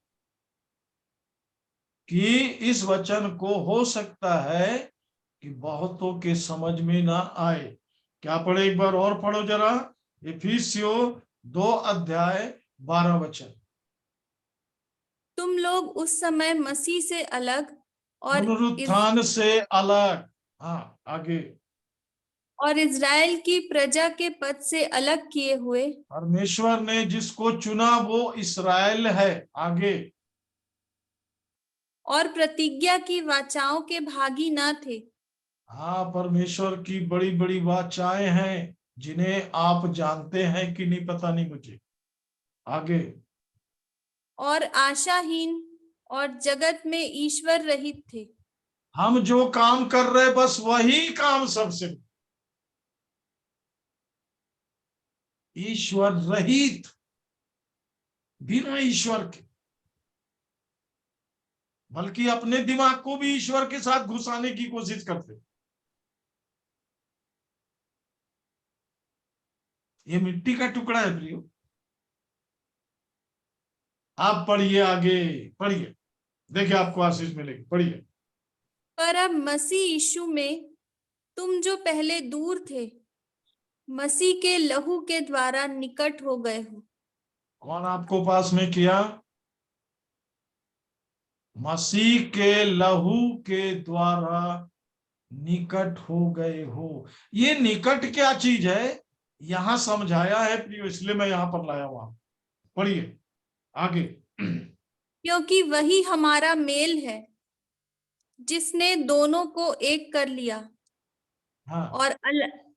कि इस वचन को हो सकता है कि बहुतों के समझ में ना आए। क्या पढ़े? एक बार और पढ़ो जरा। इफिसियों 2 अध्याय 12 वचन। तुम लोग उस समय मसीह से अलग और पुनरुत्थान से अलग। हाँ, आगे। और इज़राइल की प्रजा के पद से अलग किए हुए परमेश्वर ने जिसको चुना वो इस्राएल है। आगे, और प्रतिज्ञा की वाचाओं के भागी न थे, हाँ, परमेश्वर की बड़ी बड़ी वाचाएं हैं जिन्हें आप जानते हैं कि नहीं पता नहीं मुझे। आगे, और आशाहीन और जगत में ईश्वर रहित थे। हम जो काम कर रहे बस वही काम सबसे, ईश्वर रहित, बिना ईश्वर के, बल्कि अपने दिमाग को भी ईश्वर के साथ घुसाने की कोशिश करते। ये मिट्टी का टुकड़ा है प्रियो। आप पढ़िए, आगे पढ़िए, देखिए आपको आशीष मिलेगी। पढ़िए। पर अब मसीह यीशु में तुम जो पहले दूर थे, मसीह के लहू के द्वारा निकट हो गए हो। कौन आपको पास में किया? मसीह के लहू के द्वारा निकट हो गए हो। ये निकट क्या चीज है यहां समझाया है प्रियो, इसलिए मैं यहां पर लाया हुआ। पढ़िए आगे। क्योंकि वही हमारा मेल है, जिसने दोनों को एक कर लिया हाँ,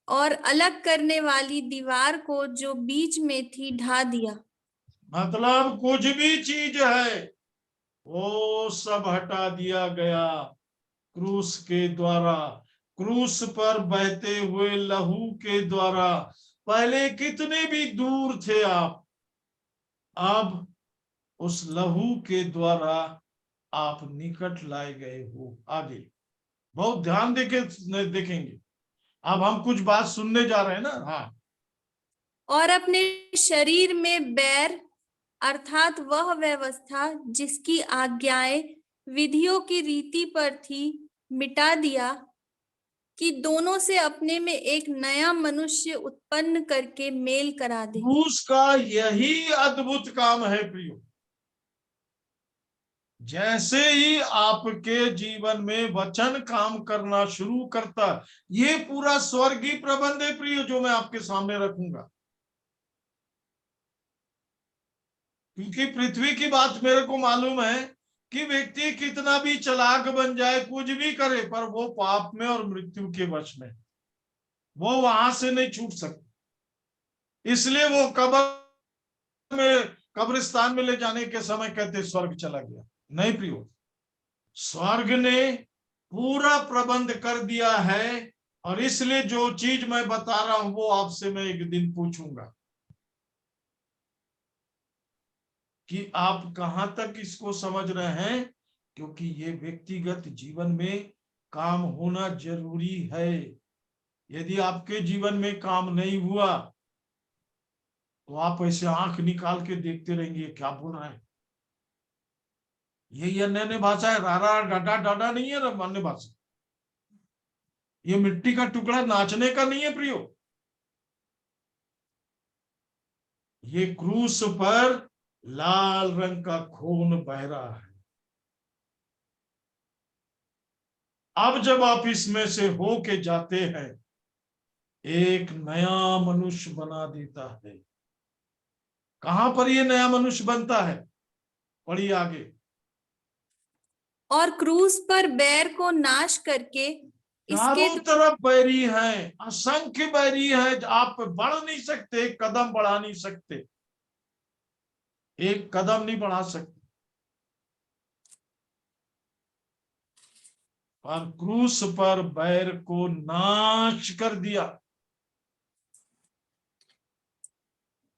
और अलग करने वाली दीवार को जो बीच में थी ढा दिया। मतलब कुछ भी चीज है वो सब हटा दिया गया क्रूस के द्वारा, क्रूस पर बहते हुए लहू के द्वारा। पहले कितने भी दूर थे आप, अब उस लहू के द्वारा आप निकट लाए गए हो। आगे बहुत ध्यान देके देखेंगे। अब हम कुछ बात सुनने जा रहे हैं ना। हाँ, और अपने शरीर में बैर अर्थात वह व्यवस्था जिसकी आज्ञाएं विधियों की रीति पर थी, मिटा दिया, कि दोनों से अपने में एक नया मनुष्य उत्पन्न करके मेल करा दे। क्रूस का यही अद्भुत काम है प्रियो। जैसे ही आपके जीवन में वचन काम करना शुरू करता, ये पूरा स्वर्गीय प्रबंध है प्रियो जो मैं आपके सामने रखूंगा। क्योंकि पृथ्वी की बात मेरे को मालूम है कि व्यक्ति कितना भी चालाक बन जाए, कुछ भी करे, पर वो पाप में और मृत्यु के वश में, वो वहां से नहीं छूट सकता। इसलिए वो कब्रिस्तान में ले जाने के समय कहते स्वर्ग चला गया। नहीं प्रियो, स्वर्ग ने पूरा प्रबंध कर दिया है। और इसलिए जो चीज मैं बता रहा हूं वो आपसे मैं एक दिन पूछूंगा कि आप कहां तक इसको समझ रहे हैं, क्योंकि ये व्यक्तिगत जीवन में काम होना जरूरी है। यदि आपके जीवन में काम नहीं हुआ तो आप ऐसे आंख निकाल के देखते रहेंगे क्या बोल रहा है। यही अन्य भाषा है, रारा डाडा डाडा नहीं है ना अन्य भाषा। ये मिट्टी का टुकड़ा नाचने का नहीं है प्रियो। ये क्रूस पर लाल रंग का खून बह रहा है। अब जब आप इसमें से हो के जाते हैं, एक नया मनुष्य बना देता है। कहां पर ये नया मनुष्य बनता है? पढ़िए आगे। और क्रूस पर बैर को नाश करके इसके चारों तरफ बैरी है, असंख्य बैरी है। आप बढ़ नहीं सकते, कदम बढ़ा नहीं सकते, एक कदम नहीं बढ़ा सकते। पर क्रूस पर बैर को नाश कर दिया।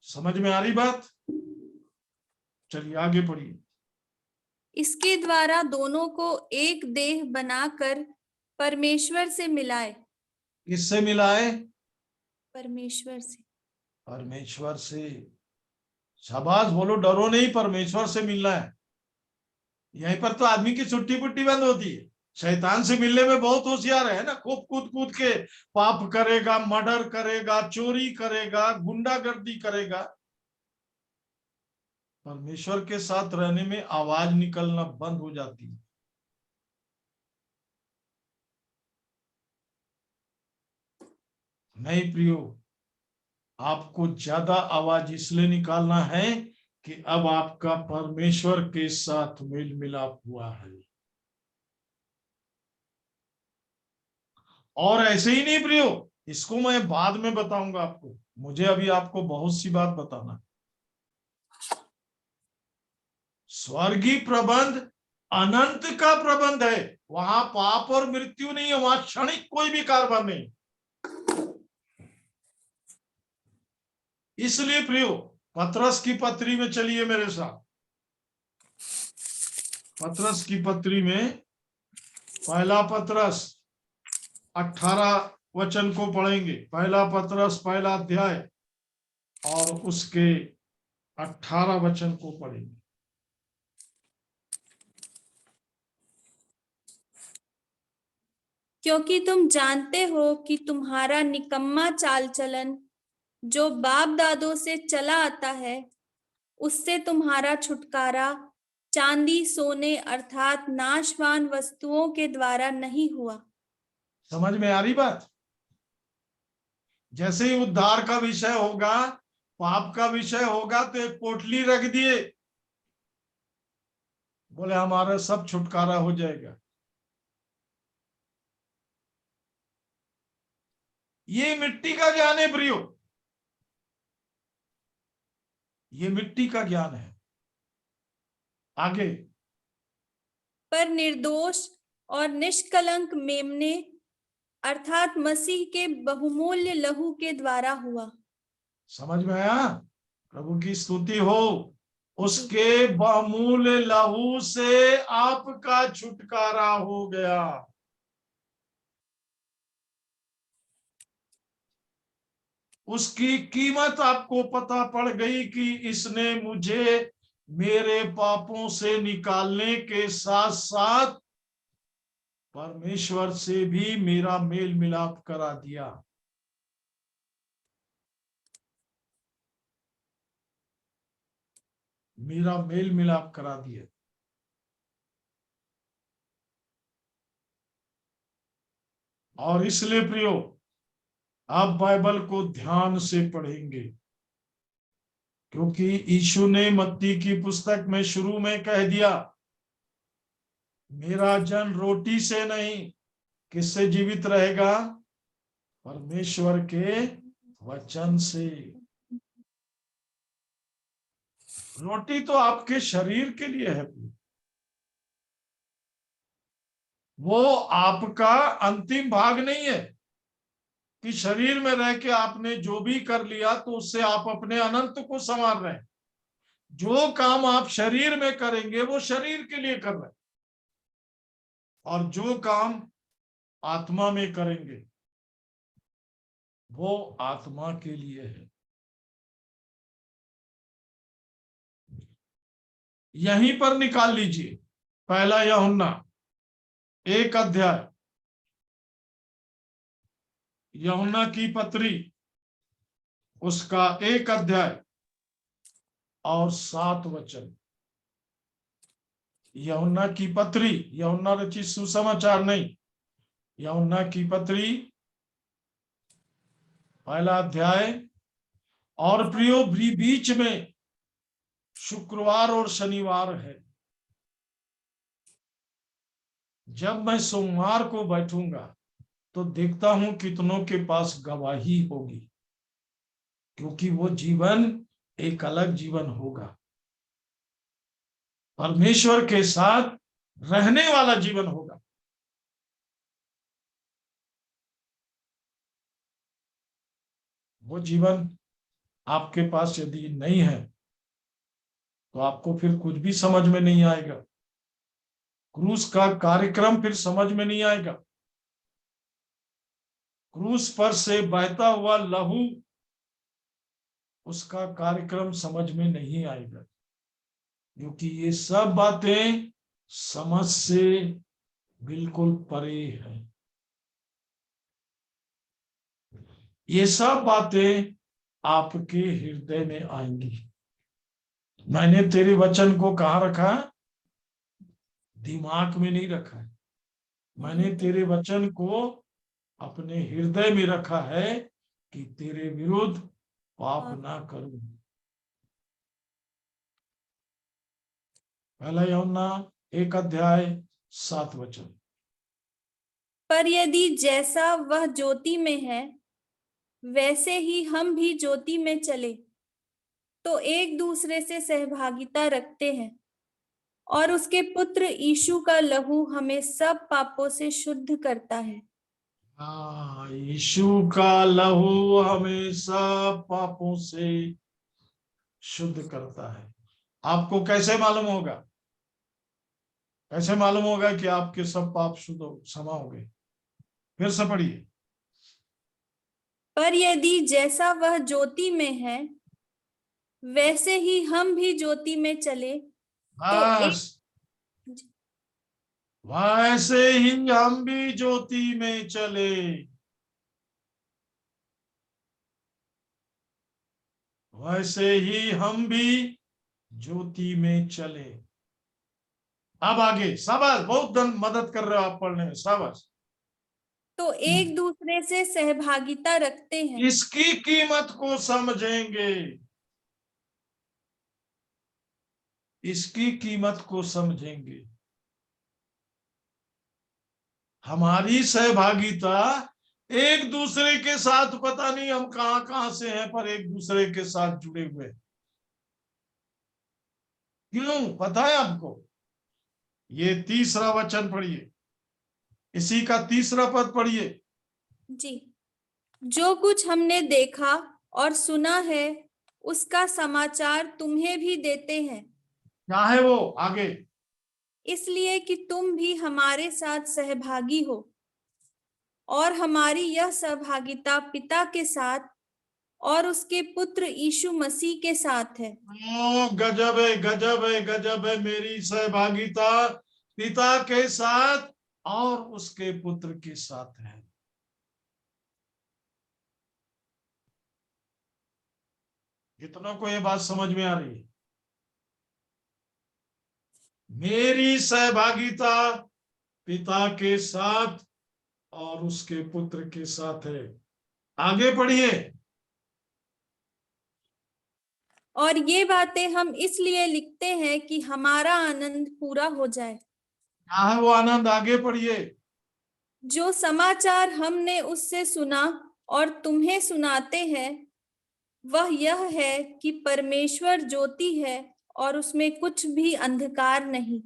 समझ में आ रही बात? चलिए आगे पढ़िए। इसके द्वारा दोनों को एक देह बनाकर परमेश्वर से मिलाए। किससे मिलाए? परमेश्वर से। परमेश्वर से। शाबाश, बोलो, डरो नहीं, परमेश्वर से मिलना है। यहीं पर तो आदमी की छुट्टी पुट्टी बंद होती है। शैतान से मिलने में बहुत होशियार है ना, खूब कूद कूद के पाप करेगा, मर्डर करेगा, चोरी करेगा, गुंडागर्दी करेगा। परमेश्वर के साथ रहने में आवाज निकलना बंद हो जाती है। नहीं प्रियो, आपको ज्यादा आवाज इसलिए निकालना है कि अब आपका परमेश्वर के साथ मेल मिलाप हुआ है। और ऐसे ही नहीं प्रियो, इसको मैं बाद में बताऊंगा आपको, मुझे अभी आपको बहुत सी बात बताना। स्वर्गीय प्रबंध अनंत का प्रबंध है, वहां पाप और मृत्यु नहीं है, वहां क्षणिक कोई भी कारोबार नहीं। इसलिए प्रियो, पतरस की पत्री में चलिए मेरे साथ। पतरस की पत्री में पहला पतरस 18 वचन को पढ़ेंगे। पहला पतरस पहला अध्याय और उसके 18 वचन को पढ़ेंगे। क्योंकि तुम जानते हो कि तुम्हारा निकम्मा चाल चलन जो बाप दादों से चला आता है, उससे तुम्हारा छुटकारा चांदी सोने अर्थात नाशवान वस्तुओं के द्वारा नहीं हुआ। समझ में आ रही बात? जैसे ही उद्धार का विषय होगा, पाप का विषय होगा, तो एक पोटली रख दिए, बोले हमारा सब छुटकारा हो जाएगा। ये मिट्टी का ज्ञान है प्रियो, ये मिट्टी का ज्ञान है। आगे, पर निर्दोष और निष्कलंक मेमने अर्थात मसीह के बहुमूल्य लहू के द्वारा हुआ। समझ में आया? प्रभु की स्तुति हो। उसके बहुमूल्य लहू से आपका छुटकारा हो गया। उसकी कीमत आपको पता पड़ गई कि इसने मुझे मेरे पापों से निकालने के साथ साथ परमेश्वर से भी मेरा मेल मिलाप करा दिया। मेरा मेल मिलाप करा दिया। और इसलिए प्रियो, आप बाइबल को ध्यान से पढ़ेंगे, क्योंकि यीशु ने मत्ती की पुस्तक में शुरू में कह दिया, मेरा जन रोटी से नहीं, किससे जीवित रहेगा? परमेश्वर के वचन से। रोटी तो आपके शरीर के लिए है, वो आपका अंतिम भाग नहीं है कि शरीर में रह के आपने जो भी कर लिया तो उससे आप अपने अनंत को संवार रहे हैं। जो काम आप शरीर में करेंगे वो शरीर के लिए कर रहे हैं, और जो काम आत्मा में करेंगे वो आत्मा के लिए है। यहीं पर निकाल लीजिए, पहला यूहन्ना 1 अध्याय, यूहन्ना की पत्री उसका 1 अध्याय और 7 वचन। यूहन्ना की पत्री, यूहन्ना रचित सुसमाचार नहीं, यूहन्ना की पत्री पहला अध्याय। और प्रियो, बीच में शुक्रवार और शनिवार है। जब मैं सोमवार को बैठूंगा तो देखता हूं कितनों के पास गवाही होगी, क्योंकि वो जीवन एक अलग जीवन होगा, परमेश्वर के साथ रहने वाला जीवन होगा। वो जीवन आपके पास यदि नहीं है तो आपको फिर कुछ भी समझ में नहीं आएगा, क्रूस का कार्यक्रम फिर समझ में नहीं आएगा। क्रूस पर से बहता हुआ लहू, उसका कार्यक्रम समझ में नहीं आएगा, क्योंकि ये सब बातें समझ से बिल्कुल परे है। ये सब बातें आपके हृदय में आएंगी। मैंने तेरे वचन को कहाँ रखा? दिमाग में नहीं रखा है, मैंने तेरे वचन को अपने हृदय में रखा है, कि तेरे विरुद्ध पाप ना करूं। पहला यूहन्ना 1 अध्याय 7 वचन। पर यदि जैसा वह ज्योति में है वैसे ही हम भी ज्योति में चले तो एक दूसरे से सहभागिता रखते हैं और उसके पुत्र यीशु का लहू हमें सब पापों से शुद्ध करता है। हाँ, यीशु का लहू हमें सब पापों से शुद्ध करता है। आपको कैसे मालूम होगा? कैसे मालूम होगा कि आपके सब पाप शुद्ध क्षमा हो गए? फिर से पढ़िए। पर यदि जैसा वह ज्योति में है वैसे ही हम भी ज्योति में चले तो एक बस वैसे ही हम भी ज्योति में चले। वैसे ही हम भी ज्योति में चले। अब आगे शाबाश, बहुत मदद कर रहे हो आप पढ़ने में, शाबाश। तो एक दूसरे से सहभागिता रखते हैं। इसकी कीमत को समझेंगे, इसकी कीमत को समझेंगे। हमारी सहभागिता एक दूसरे के साथ, पता नहीं हम कहां कहां से हैं, पर एक दूसरे के साथ जुड़े हुए। क्यों पता है आपको? ये 3रा वचन पढ़िए, इसी का 3रा पद पढ़िए। जी, जो कुछ हमने देखा और सुना है उसका समाचार तुम्हें भी देते हैं, क्या है वो? आगे। इसलिए कि तुम भी हमारे साथ सहभागी हो और हमारी यह सहभागिता पिता के साथ और उसके पुत्र यीशु मसीह के साथ है। ओ, गजब है, गजब है, गजब है। मेरी सहभागिता पिता के साथ और उसके पुत्र के साथ है। कितनों को ये बात समझ में आ रही है? मेरी सहभागिता पिता के साथ और उसके पुत्र के साथ है। आगे पढ़िए। और ये बातें हम इसलिए लिखते हैं कि हमारा आनंद पूरा हो जाए। क्या है वो आनंद? आगे पढ़िए। जो समाचार हमने उससे सुना और तुम्हें सुनाते हैं वह यह है कि परमेश्वर ज्योति है और उसमें कुछ भी अंधकार नहीं।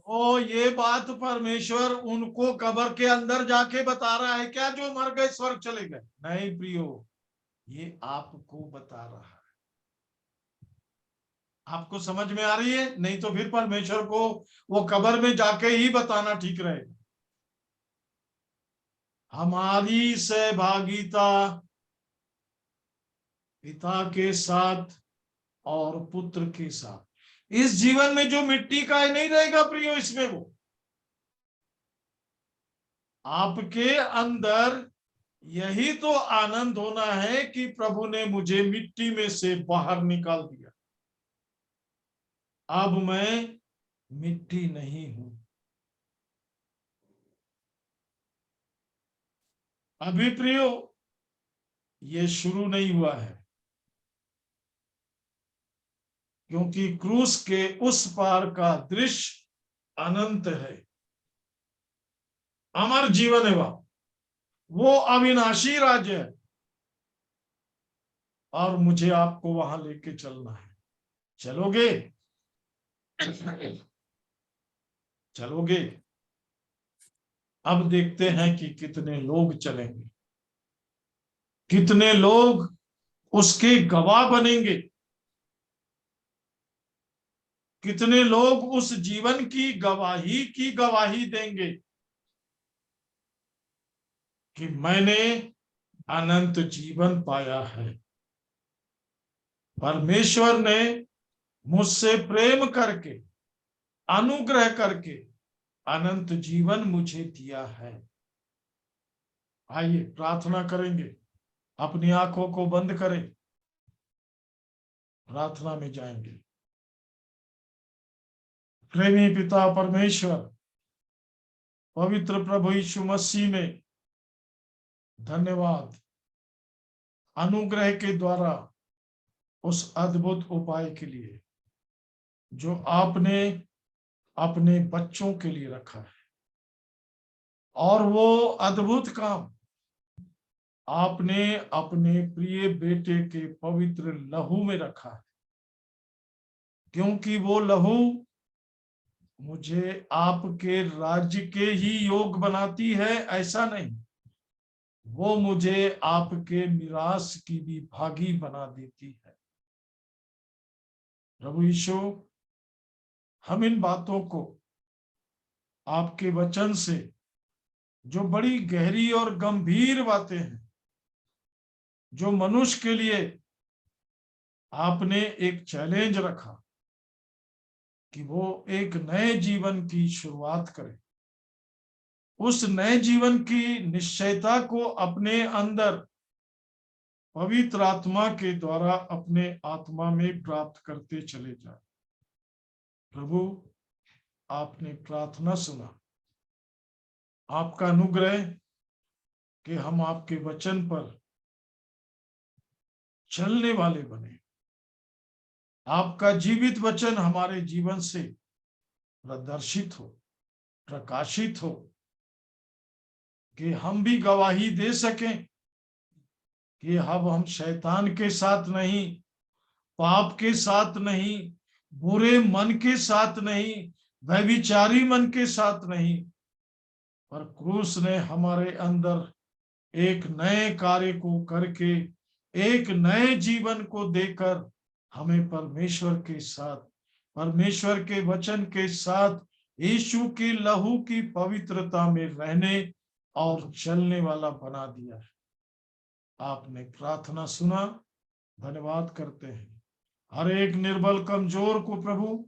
ओ, ये बात परमेश्वर उनको कब्र के अंदर जाके बता रहा है क्या, जो मर गए स्वर्ग चले गए? नहीं प्रियो, ये आपको बता रहा है। आपको समझ में आ रही है? नहीं तो फिर परमेश्वर को वो कब्र में जाके ही बताना ठीक रहेगा। हमारी सहभागिता पिता के साथ और पुत्र के साथ। इस जीवन में जो मिट्टी का ही नहीं रहेगा प्रियो, इसमें वो आपके अंदर यही तो आनंद होना है कि प्रभु ने मुझे मिट्टी में से बाहर निकाल दिया। अब मैं मिट्टी नहीं हूं। अभी प्रियो ये शुरू नहीं हुआ है, क्योंकि क्रूस के उस पार का दृश्य अनंत है, अमर जीवन है। वो अविनाशी राज्य है और मुझे आपको वहां लेके चलना है। चलोगे? चलोगे? अब देखते हैं कि कितने लोग चलेंगे, कितने लोग उसके गवाह बनेंगे, कितने लोग उस जीवन की गवाही देंगे कि मैंने अनंत जीवन पाया है। परमेश्वर ने मुझसे प्रेम करके, अनुग्रह करके अनंत जीवन मुझे दिया है। आइए प्रार्थना करेंगे। अपनी आंखों को बंद करें, प्रार्थना में जाएंगे। प्रेमी पिता परमेश्वर, पवित्र प्रभु यीशु मसीह में धन्यवाद। अनुग्रह के द्वारा उस अद्भुत उपाय के लिए जो आपने अपने बच्चों के लिए रखा है, और वो अद्भुत काम आपने अपने प्रिय बेटे के पवित्र लहू में रखा है, क्योंकि वो लहू मुझे आपके राज्य के ही योग बनाती है, ऐसा नहीं, वो मुझे आपके मिरास की भी भागी बना देती है। प्रभु यीशु, हम इन बातों को आपके वचन से, जो बड़ी गहरी और गंभीर बातें हैं, जो मनुष्य के लिए आपने एक चैलेंज रखा कि वो एक नए जीवन की शुरुआत करे, उस नए जीवन की निश्चयता को अपने अंदर पवित्र आत्मा के द्वारा अपने आत्मा में प्राप्त करते चले जाए। प्रभु, आपने प्रार्थना सुना, आपका अनुग्रह कि हम आपके वचन पर चलने वाले बने, आपका जीवित वचन हमारे जीवन से प्रदर्शित हो, प्रकाशित हो, कि हम भी गवाही दे सकें कि अब हम शैतान के साथ नहीं, पाप के साथ नहीं, बुरे मन के साथ नहीं, व्यभिचारी मन के साथ नहीं, पर क्रूस ने हमारे अंदर एक नए कार्य को करके एक नए जीवन को देकर हमें परमेश्वर के साथ, परमेश्वर के वचन के साथ यीशु की लहू की पवित्रता में रहने और चलने वाला बना दिया है। आपने प्रार्थना सुना, धन्यवाद करते हैं। हर एक निर्बल कमजोर को प्रभु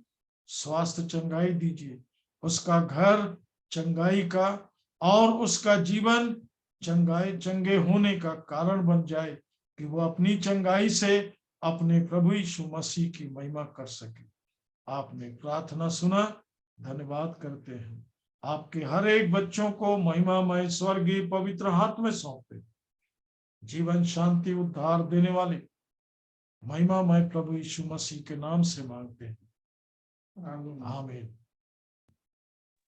स्वास्थ्य चंगाई दीजिए, उसका घर चंगाई का और उसका जीवन चंगे होने का कारण बन जाए, कि वो अपनी चंगाई से अपने प्रभु यीशु मसीह की महिमा कर सके। आपने प्रार्थना सुना, धन्यवाद करते हैं। आपके हर एक बच्चों को महिमामय स्वर्गीय पवित्र हाथ में सौंपे, जीवन शांति उद्धार देने वाले महिमामय प्रभु यीशु मसीह के नाम से मांगते हैं, आमीन।